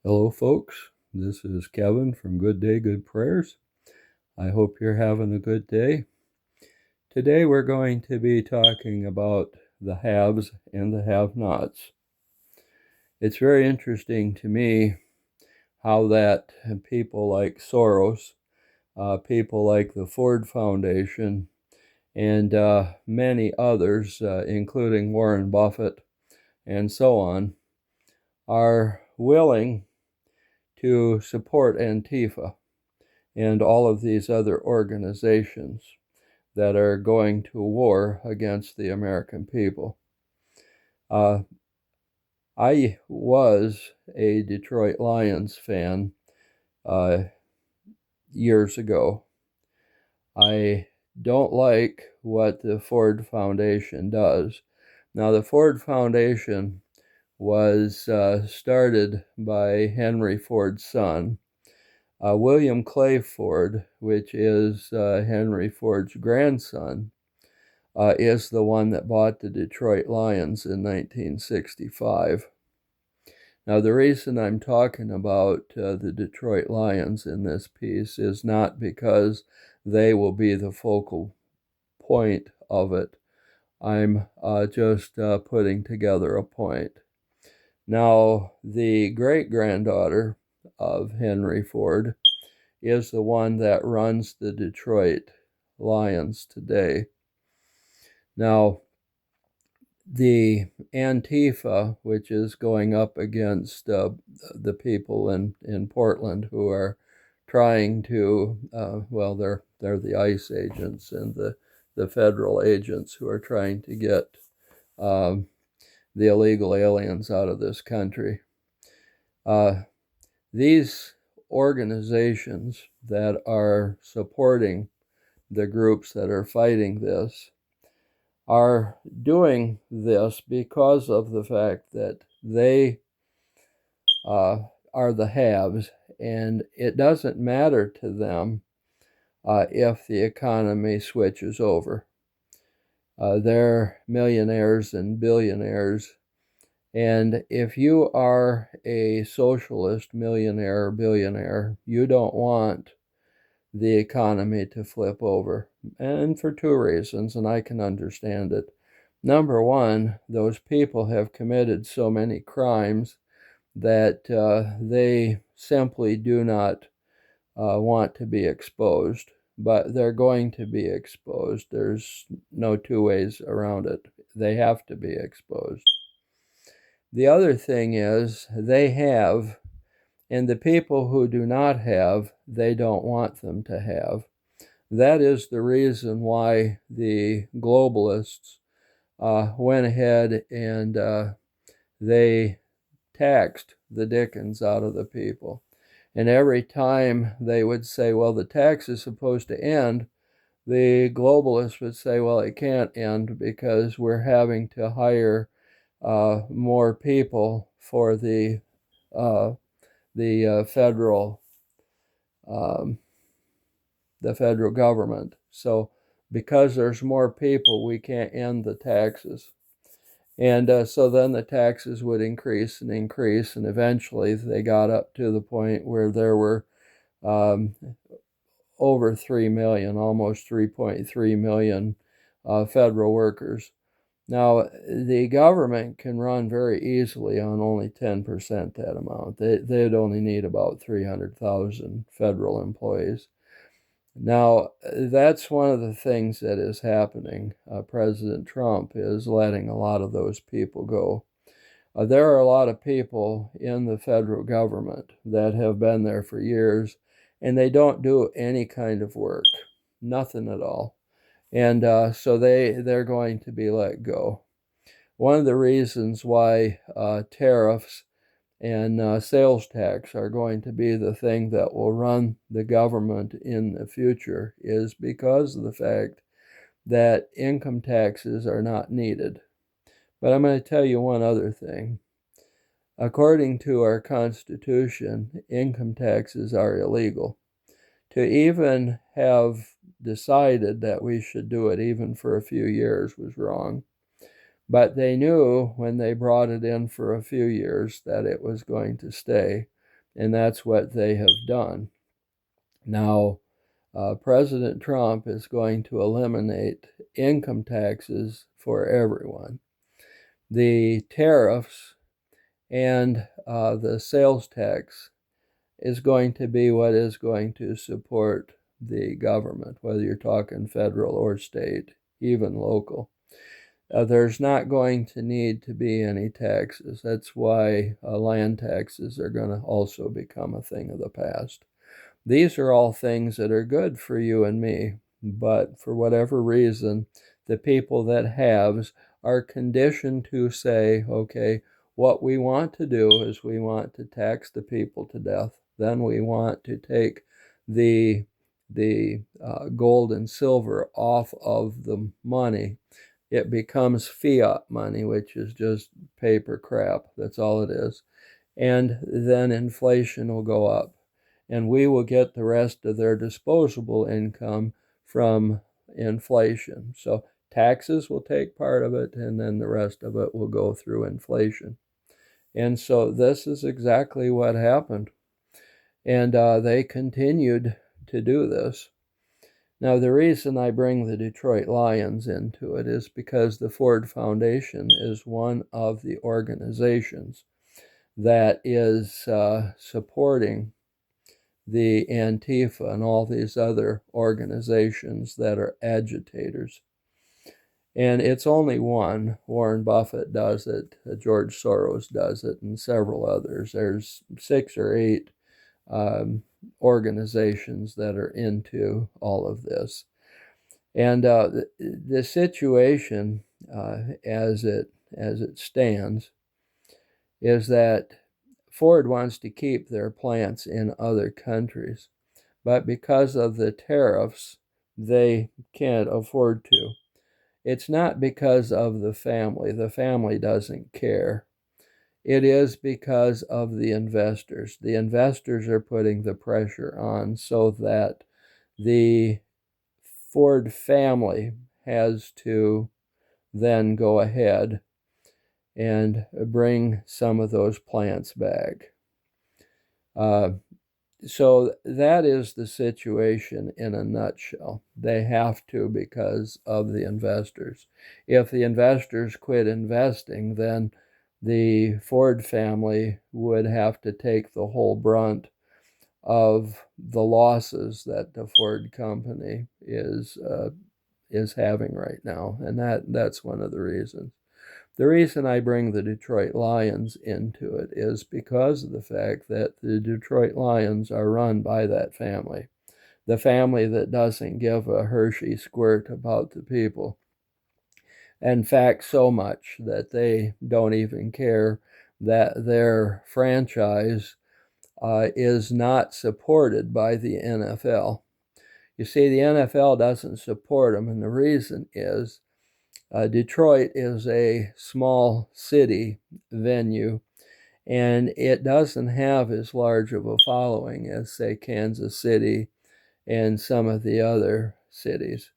Hello, folks. This is Kevin from Good Day, Good Prayers. I hope you're having a good day. Today we're going to be talking about the haves and the have-nots. It's very interesting to me how that people like Soros, people like the Ford Foundation, and many others, including Warren Buffett and so on, are willing to support Antifa and all of these other organizations that are going to war against the American people. I was a Detroit Lions fan years ago. I don't like what the Ford Foundation does. Now, the Ford Foundation was started by Henry Ford's son, William Clay Ford, which is Henry Ford's grandson, is the one that bought the Detroit Lions in 1965. Now, the reason I'm talking about the Detroit Lions in this piece is not because they will be the focal point of it. I'm just putting together a point. Now, the great-granddaughter of Henry Ford is the one that runs the Detroit Lions today. Now, the Antifa, which is going up against the people in Portland who are trying to, they're the ICE agents and the federal agents who are trying to get the illegal aliens out of this country. These organizations that are supporting the groups that are fighting this are doing this because of the fact that they are the haves, and it doesn't matter to them if the economy switches over. They're millionaires and billionaires, and if you are a socialist millionaire or billionaire, you don't want the economy to flip over, and for two reasons, and I can understand it. Number one, those people have committed so many crimes that they simply do not want to be exposed, but they're going to be exposed. There's no two ways around it. They have to be exposed. The other thing is they have, and the people who do not have, they don't want them to have. That is the reason why the globalists went ahead and they taxed the dickens out of the people. And every time they would say, well, the tax is supposed to end, the globalists would say, well, it can't end because we're having to hire more people for the federal government. So because there's more people, we can't end the taxes. And so then the taxes would increase and increase, and eventually they got up to the point where there were over 3 million, almost 3.3 million federal workers. Now, the government can run very easily on only 10% that amount. They'd only need about 300,000 federal employees. Now, that's one of the things that is happening. President Trump is letting a lot of those people go. There are a lot of people in the federal government that have been there for years, and they don't do any kind of work, nothing at all. And so they're going to be let go. One of the reasons why tariffs and sales tax are going to be the thing that will run the government in the future is because of the fact that income taxes are not needed. But I'm going to tell you one other thing. According to our Constitution, income taxes are illegal. To even have decided that we should do it even for a few years was wrong. But they knew when they brought it in for a few years that it was going to stay. and that's what they have done. Now, President Trump is going to eliminate income taxes for everyone. The tariffs and the sales tax is going to be what is going to support the government, whether you're talking federal or state, even local. There's not going to need to be any taxes. That's why land taxes are going to also become a thing of the past. These are all things that are good for you and me, but for whatever reason, the people that haves are conditioned to say, okay, what we want to do is we want to tax the people to death. Then we want to take the gold and silver off of the money. It becomes fiat money, which is just paper crap. That's all it is. And then inflation will go up, and we will get the rest of their disposable income from inflation. So taxes will take part of it, and then the rest of it will go through inflation. And so this is exactly what happened. And they continued to do this. Now, the reason I bring the Detroit Lions into it is because the Ford Foundation is one of the organizations that is supporting the Antifa and all these other organizations that are agitators. And it's only one. Warren Buffett does it, George Soros does it, and several others. There's 6 or 8 organizations that are into all of this. And the situation as it stands is that Ford wants to keep their plants in other countries, but because of the tariffs, they can't afford to. It's not because of the family. The family doesn't care. It is because of the investors. The investors are putting the pressure on so that the Ford family has to then go ahead and bring some of those plants back. So that is the situation in a nutshell. They have to because of the investors. If the investors quit investing, then the Ford family would have to take the whole brunt of the losses that the Ford company is having right now, and that's one of the reasons. The reason I bring the Detroit Lions into it is because of the fact that the Detroit Lions are run by that family, the family that doesn't give a Hershey squirt about the people. In fact, so much that they don't even care that their franchise is not supported by the NFL. You see, the NFL doesn't support them, and the reason is Detroit is a small city venue, and it doesn't have as large of a following as, say, Kansas City and some of the other cities.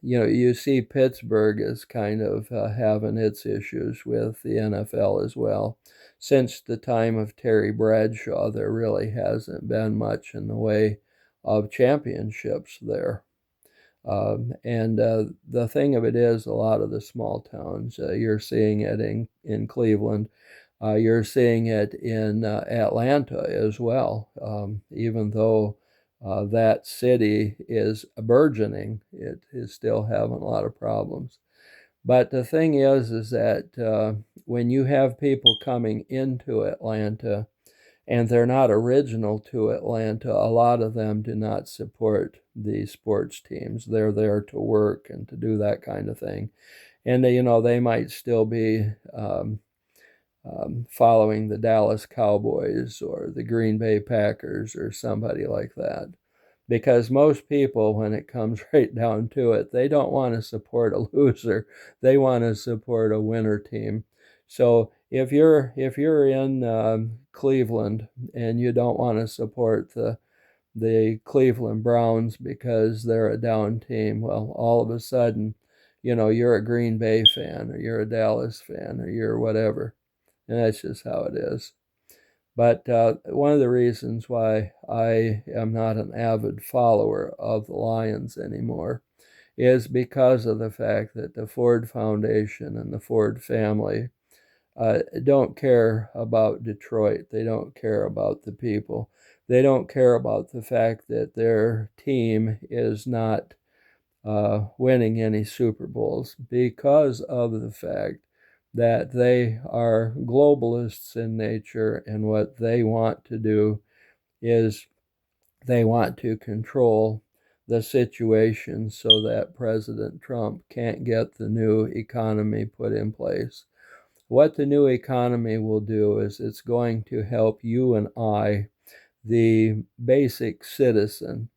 You see Pittsburgh is kind of having its issues with the NFL as well. Since the time of Terry Bradshaw, there really hasn't been much in the way of championships there. And the thing of it is, a lot of the small towns, you're seeing it in Cleveland, you're seeing it in Atlanta as well. Even though that city is burgeoning, it is still having a lot of problems. But the thing is that when you have people coming into Atlanta, and they're not original to Atlanta, a lot of them do not support the sports teams. They're there to work and to do that kind of thing. And they might still be following the Dallas Cowboys or the Green Bay Packers or somebody like that. Because most people, when it comes right down to it, they don't want to support a loser. They want to support a winner team. So if you're in Cleveland and you don't want to support the Cleveland Browns because they're a down team, well, all of a sudden, you're a Green Bay fan or you're a Dallas fan or you're whatever. And that's just how it is. But one of the reasons why I am not an avid follower of the Lions anymore is because of the fact that the Ford Foundation and the Ford family don't care about Detroit. They don't care about the people. They don't care about the fact that their team is not winning any Super Bowls because of the fact that they are globalists in nature, and what they want to do is they want to control the situation so that President Trump can't get the new economy put in place. What the new economy will do is it's going to help you and I, the basic citizen.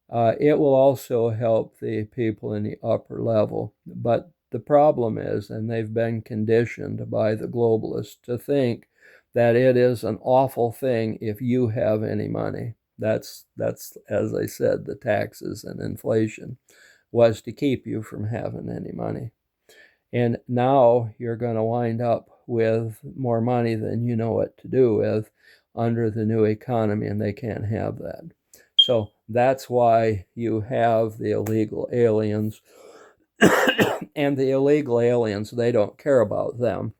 It will also help the people in the upper level. But the problem is, and they've been conditioned by the globalists to think that it is an awful thing if you have any money. That's as I said, the taxes and inflation was to keep you from having any money. And now you're going to wind up with more money than you know what to do with under the new economy, and they can't have that. So that's why you have the illegal aliens. And the illegal aliens, they don't care about them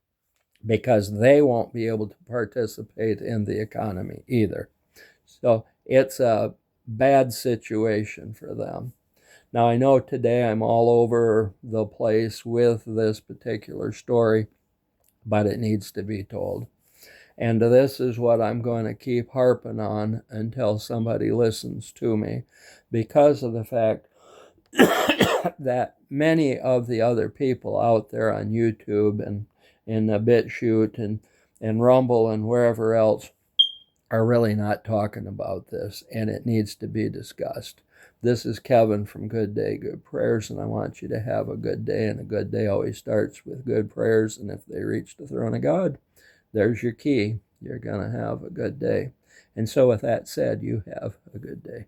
because they won't be able to participate in the economy either. So it's a bad situation for them. Now, I know today I'm all over the place with this particular story, but it needs to be told. And this is what I'm going to keep harping on until somebody listens to me, because of the fact that many of the other people out there on YouTube and in BitChute and Rumble and wherever else are really not talking about this, and it needs to be discussed. This is Kevin from Good Day, Good Prayers, and I want you to have a good day, and a good day always starts with good prayers, and if they reach the throne of God, there's your key. You're going to have a good day. And so with that said, you have a good day.